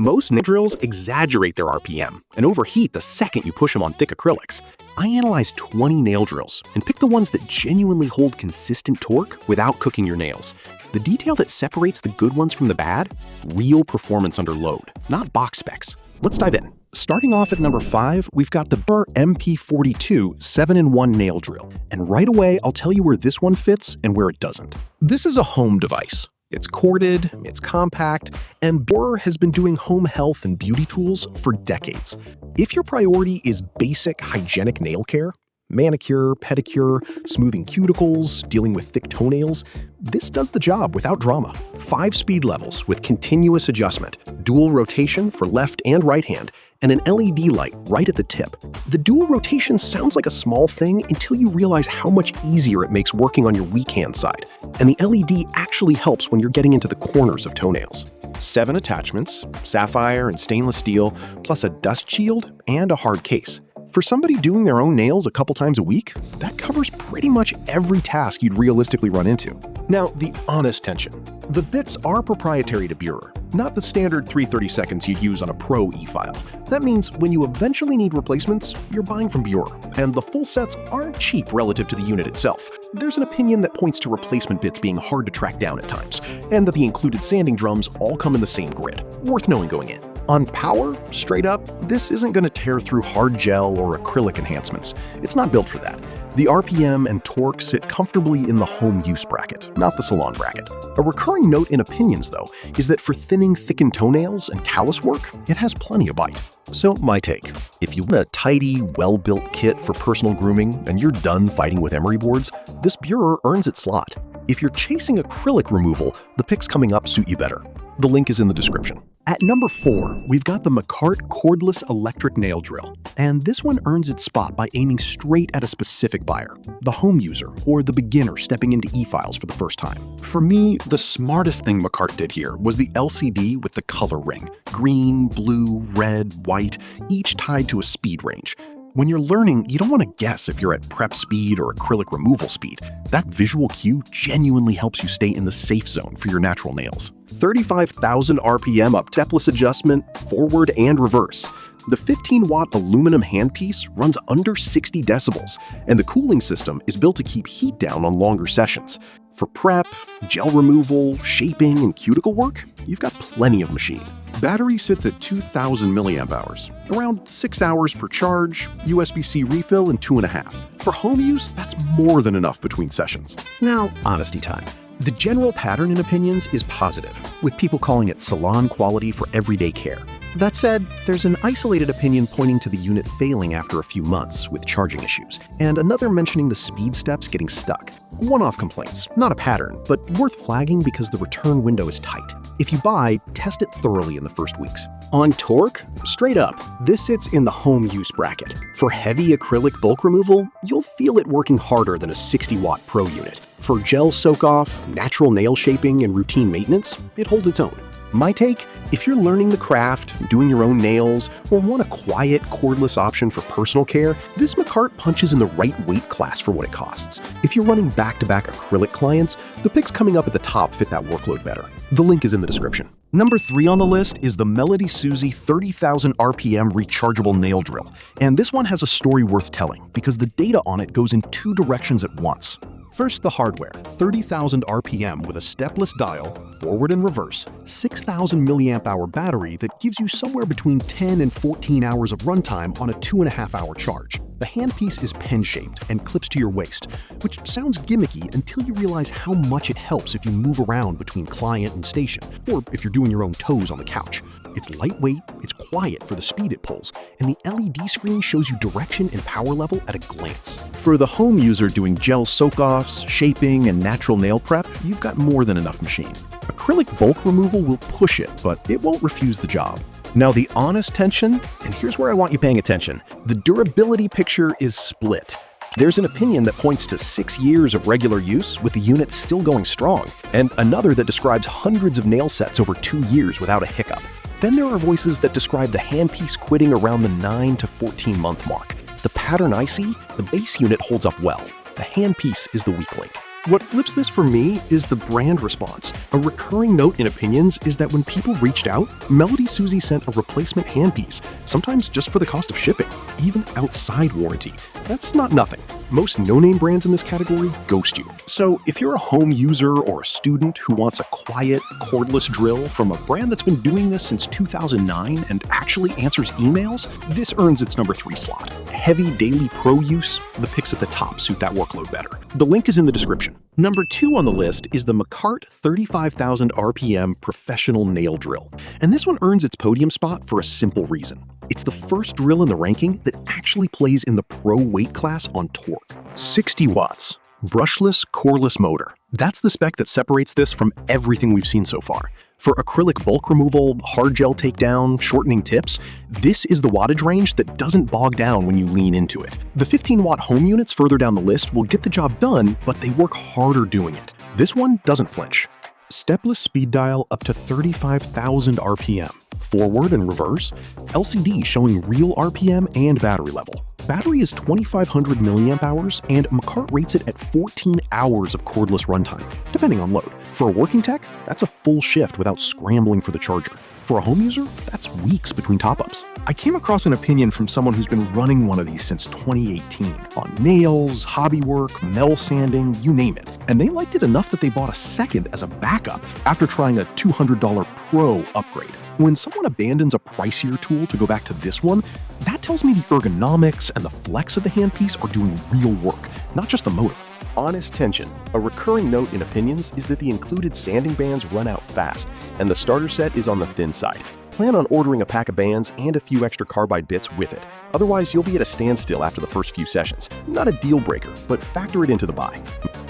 Most nail drills exaggerate their RPM and overheat the second you push them on thick acrylics. I analyzed 20 nail drills and picked the ones that genuinely hold consistent torque without cooking your nails. The detail that separates the good ones from the bad? Real performance under load, not box specs. Let's dive in. Starting off at number 5, we've got the Beurer MP42 7-in-1 nail drill. And right away, I'll tell you where this one fits and where it doesn't. This is a home device. It's corded, it's compact, and Beurer has been doing home health and beauty tools for decades. If your priority is basic hygienic nail care, manicure, pedicure, smoothing cuticles, dealing with thick toenails, this does the job without drama. 5 speed levels with continuous adjustment, dual rotation for left and right hand, and an LED light right at the tip. The dual rotation sounds like a small thing until you realize how much easier it makes working on your weak hand side. And the LED actually helps when you're getting into the corners of toenails. 7 attachments, sapphire and stainless steel, plus a dust shield and a hard case. For somebody doing their own nails a couple times a week, that covers pretty much every task you'd realistically run into. Now, the honest tension. The bits are proprietary to Beurer, not the standard 3/32 you'd use on a Pro e-file. That means when you eventually need replacements, you're buying from Beurer, and the full sets aren't cheap relative to the unit itself. There's an opinion that points to replacement bits being hard to track down at times, and that the included sanding drums all come in the same grid. Worth knowing going in. On power, straight up, this isn't going to tear through hard gel or acrylic enhancements. It's not built for that. The RPM and torque sit comfortably in the home use bracket, not the salon bracket. A recurring note in opinions, though, is that for thinning thickened toenails and callus work, it has plenty of bite. So my take, if you want a tidy, well-built kit for personal grooming and you're done fighting with emery boards, this Beurer earns its slot. If you're chasing acrylic removal, the picks coming up suit you better. The link is in the description. At number 4, we've got the Makartt Cordless Electric Nail Drill. And this one earns its spot by aiming straight at a specific buyer, the home user or the beginner stepping into e-files for the first time. For me, the smartest thing Makartt did here was the LCD with the color ring. Green, blue, red, white, each tied to a speed range. When you're learning, you don't want to guess if you're at prep speed or acrylic removal speed. That visual cue genuinely helps you stay in the safe zone for your natural nails. 35,000 RPM up stepless adjustment, forward and reverse. The 15-watt aluminum handpiece runs under 60 decibels, and the cooling system is built to keep heat down on longer sessions. For prep, gel removal, shaping, and cuticle work, you've got plenty of machine. Battery sits at 2,000 milliamp hours, around 6 hours per charge, USB-C refill, and 2.5. For home use, that's more than enough between sessions. Now, honesty time. The general pattern in opinions is positive, with people calling it salon quality for everyday care. That said, there's an isolated opinion pointing to the unit failing after a few months with charging issues, and another mentioning the speed steps getting stuck. One-off complaints, not a pattern, but worth flagging because the return window is tight. If you buy, test it thoroughly in the first weeks. On torque, straight up, this sits in the home use bracket. For heavy acrylic bulk removal, you'll feel it working harder than a 60-watt Pro unit. For gel soak-off, natural nail shaping, and routine maintenance, it holds its own. My take, if you're learning the craft, doing your own nails, or want a quiet, cordless option for personal care, this Makartt punches in the right weight class for what it costs. If you're running back-to-back acrylic clients, the picks coming up at the top fit that workload better. The link is in the description. Number 3 on the list is the MelodySusie 30,000 RPM rechargeable nail drill. And this one has a story worth telling because the data on it goes in 2 directions at once. First, the hardware, 30,000 RPM with a stepless dial, forward and reverse, 6,000 milliamp hour battery that gives you somewhere between 10 and 14 hours of runtime on a 2.5-hour charge. The handpiece is pen-shaped and clips to your waist, which sounds gimmicky until you realize how much it helps if you move around between client and station, or if you're doing your own toes on the couch. It's lightweight, it's quiet for the speed it pulls, and the LED screen shows you direction and power level at a glance. For the home user doing gel soak-offs, shaping, and natural nail prep, you've got more than enough machine. Acrylic bulk removal will push it, but it won't refuse the job. Now the honest tension, and here's where I want you paying attention, the durability picture is split. There's an opinion that points to 6 years of regular use with the unit still going strong, and another that describes hundreds of nail sets over 2 years without a hiccup. Then there are voices that describe the handpiece quitting around the 9 to 14 month mark. The pattern I see, the base unit holds up well. The handpiece is the weak link. What flips this for me is the brand response. A recurring note in opinions is that when people reached out, MelodySusie sent a replacement handpiece, sometimes just for the cost of shipping, even outside warranty. That's not nothing. Most no-name brands in this category ghost you. So if you're a home user or a student who wants a quiet, cordless drill from a brand that's been doing this since 2009 and actually answers emails, this earns its number 3 slot. Heavy daily pro use, the picks at the top suit that workload better. The link is in the description. Number 2 on the list is the Makartt 35,000 RPM professional nail drill. And this one earns its podium spot for a simple reason. It's the first drill in the ranking that actually plays in the pro weight class on torque. 60 watts, brushless, coreless motor. That's the spec that separates this from everything we've seen so far. For acrylic bulk removal, hard gel takedown, shortening tips, this is the wattage range that doesn't bog down when you lean into it. The 15-watt home units further down the list will get the job done, but they work harder doing it. This one doesn't flinch. Stepless speed dial up to 35,000 RPM. Forward and reverse, LCD showing real RPM and battery level. Battery is 2,500 milliamp hours, and Makartt rates it at 14 hours of cordless runtime, depending on load. For a working tech, that's a full shift without scrambling for the charger. For a home user, that's weeks between top-ups. I came across an opinion from someone who's been running one of these since 2018 on nails, hobby work, mel sanding, you name it. And they liked it enough that they bought a second as a backup after trying a $200 Pro upgrade. When someone abandons a pricier tool to go back to this one, that tells me the ergonomics and the flex of the handpiece are doing real work, not just the motor. Honest tension. A recurring note in opinions is that the included sanding bands run out fast, and the starter set is on the thin side. Plan on ordering a pack of bands and a few extra carbide bits with it. Otherwise, you'll be at a standstill after the first few sessions. Not a deal breaker, but factor it into the buy.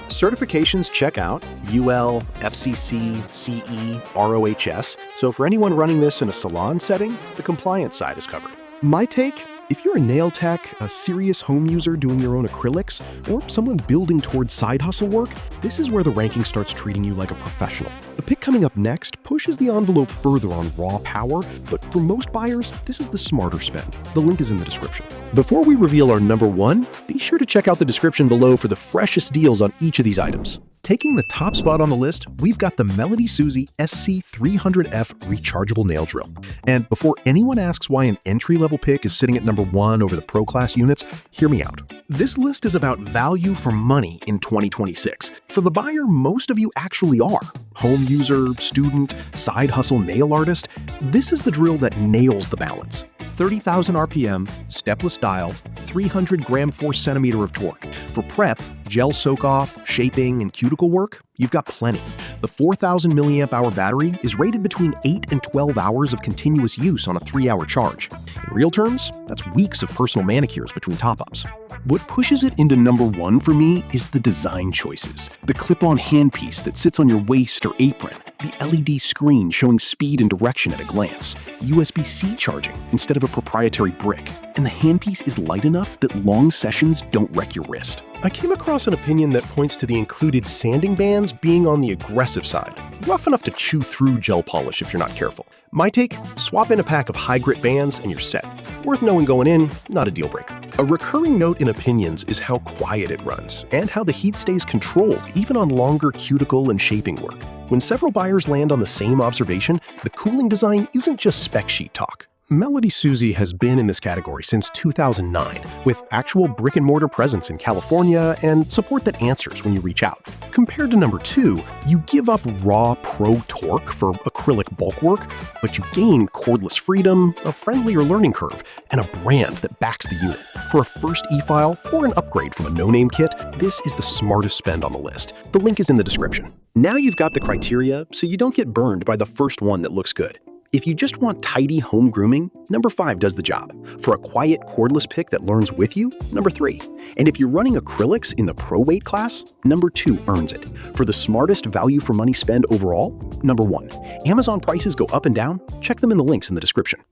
Certifications check out: UL, FCC, CE, ROHS. So for anyone running this in a salon setting, the compliance side is covered. My take? If you're a nail tech, a serious home user doing your own acrylics, or someone building towards side hustle work, this is where the ranking starts treating you like a professional. The pick coming up next pushes the envelope further on raw power, but for most buyers, this is the smarter spend. The link is in the description. Before we reveal our number 1, be sure to check out the description below for the freshest deals on each of these items. Taking the top spot on the list, we've got the MelodySusie SC300F rechargeable nail drill. And before anyone asks why an entry-level pick is sitting at number 1 over the Pro Class units, hear me out. This list is about value for money in 2026. For the buyer, most of you actually are. Home user, student, side hustle nail artist, this is the drill that nails the balance. 30,000 RPM, stepless dial, 300 gram 4 centimeter of torque. For prep, gel soak-off, shaping, and cuticle work, you've got plenty. The 4,000 milliamp hour battery is rated between 8 and 12 hours of continuous use on a 3-hour charge. In real terms, that's weeks of personal manicures between top-ups. What pushes it into number 1 for me is the design choices. The clip-on handpiece that sits on your waist or apron, the LED screen showing speed and direction at a glance, USB-C charging instead of a proprietary brick, and the handpiece is light enough that long sessions don't wreck your wrist. I came across an opinion that points to the included sanding bands being on the aggressive side, rough enough to chew through gel polish if you're not careful. My take? Swap in a pack of high-grit bands and you're set. Worth knowing going in, not a deal breaker. A recurring note in opinions is how quiet it runs, and how the heat stays controlled even on longer cuticle and shaping work. When several buyers land on the same observation, the cooling design isn't just spec sheet talk. MelodySusie has been in this category since 2009, with actual brick-and-mortar presence in California and support that answers when you reach out. Compared to number 2, you give up raw pro torque for acrylic bulk work, but you gain cordless freedom, a friendlier learning curve, and a brand that backs the unit. For a first e-file or an upgrade from a no-name kit, this is the smartest spend on the list. The link is in the description. Now you've got the criteria, so you don't get burned by the first one that looks good. If you just want tidy home grooming, number 5 does the job. For a quiet cordless pick that learns with you, number 3. And if you're running acrylics in the pro weight class, number 2 earns it. For the smartest value for money spend overall, number 1. Amazon prices go up and down. Check them in the links in the description.